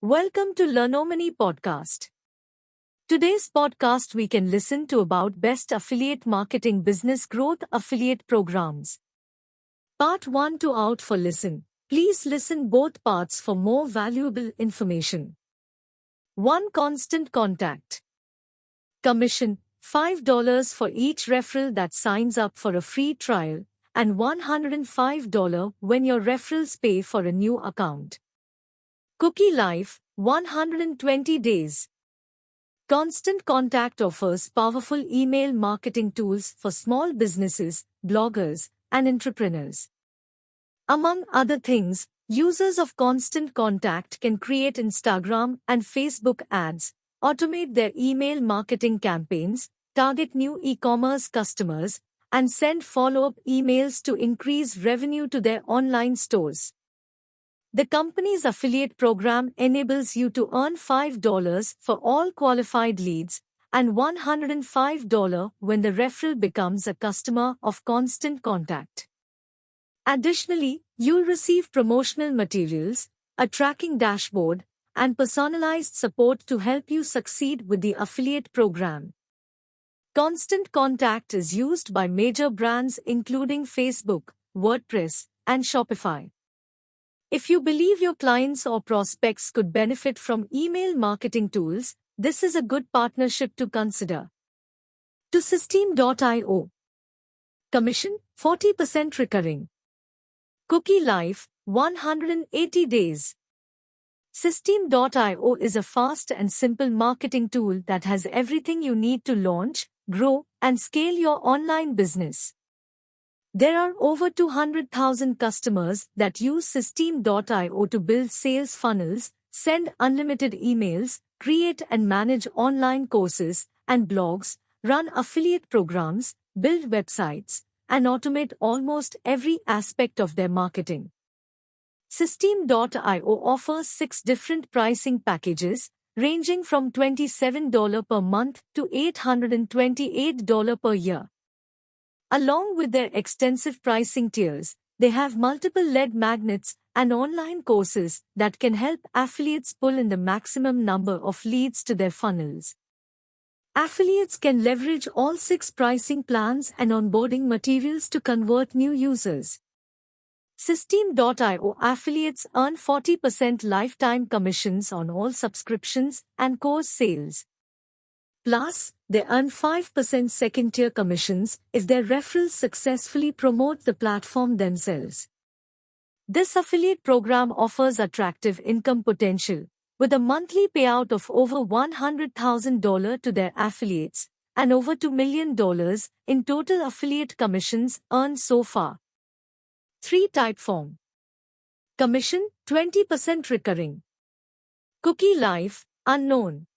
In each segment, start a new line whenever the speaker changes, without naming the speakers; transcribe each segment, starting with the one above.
Welcome to Learnomany podcast. Today's podcast we can listen to about best affiliate marketing business growth affiliate programs. Part 1 to out for listen. Please listen both parts for more valuable information. 1. Constant contact. Commission $5 for each referral that signs up for a free trial and $105 when your referrals pay for a new account. Cookie life, 120 days. Constant Contact offers powerful email marketing tools for small businesses, bloggers, and entrepreneurs. Among other things, users of Constant Contact can create Instagram and Facebook ads, automate their email marketing campaigns, target new e-commerce customers, and send follow-up emails to increase revenue to their online stores. The company's affiliate program enables you to earn $5 for all qualified leads and $105 when the referral becomes a customer of Constant Contact. Additionally, you'll receive promotional materials, a tracking dashboard, and personalized support to help you succeed with the affiliate program. Constant Contact is used by major brands including Facebook, WordPress, and Shopify. If you believe your clients or prospects could benefit from email marketing tools, this is a good partnership to consider. To Systeme.io. Commission 40% recurring. Cookie life 180 days. Systeme.io is a fast and simple marketing tool that has everything you need to launch, grow, and scale your online business. There are over 200,000 customers that use Systeme.io to build sales funnels, send unlimited emails, create and manage online courses and blogs, run affiliate programs, build websites, and automate almost every aspect of their marketing. Systeme.io offers 6 different pricing packages, ranging from $27 per month to $828 per year. Along with their extensive pricing tiers, they have multiple lead magnets and online courses that can help affiliates pull in the maximum number of leads to their funnels. Affiliates can leverage all 6 pricing plans and onboarding materials to convert new users. Systeme.io affiliates earn 40% lifetime commissions on all subscriptions and course sales. Plus, they earn 5% second-tier commissions if their referrals successfully promote the platform themselves. This affiliate program offers attractive income potential, with a monthly payout of over $100,000 to their affiliates and over $2 million in total affiliate commissions earned so far. 3. Typeform. Commission 20% recurring. Cookie life unknown.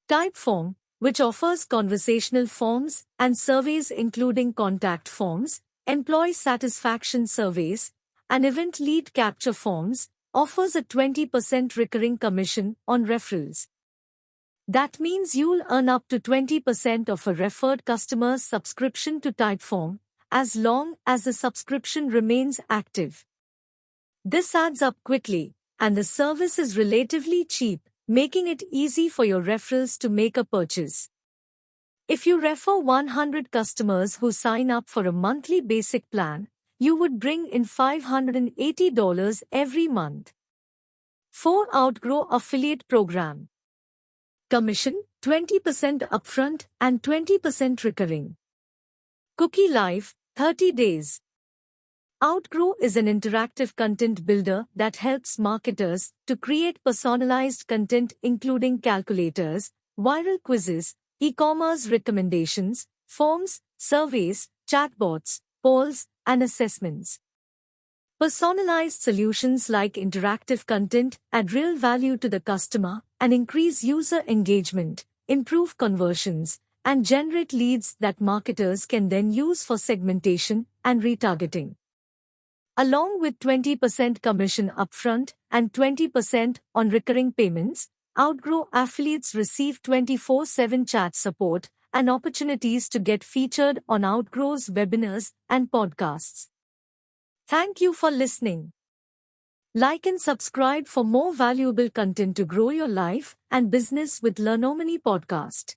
Typeform, which offers conversational forms and surveys including contact forms, employee satisfaction surveys, and event lead capture forms, offers a 20% recurring commission on referrals. That means you'll earn up to 20% of a referred customer's subscription to Typeform, as long as the subscription remains active. This adds up quickly, and the service is relatively cheap, making it easy for your referrals to make a purchase. If you refer 100 customers who sign up for a monthly basic plan, you would bring in $580 every month. 4. Outgrow affiliate program. Commission 20% upfront and 20% recurring. Cookie life 30 days. Outgrow is an interactive content builder that helps marketers to create personalized content including calculators, viral quizzes, e-commerce recommendations, forms, surveys, chatbots, polls, and assessments. Personalized solutions like interactive content add real value to the customer and increase user engagement, improve conversions, and generate leads that marketers can then use for segmentation and retargeting. Along with 20% commission upfront and 20% on recurring payments, Outgrow affiliates receive 24/7 chat support and opportunities to get featured on Outgrow's webinars and podcasts. Thank you for listening. Like and subscribe for more valuable content to grow your life and business with Learnomany podcast.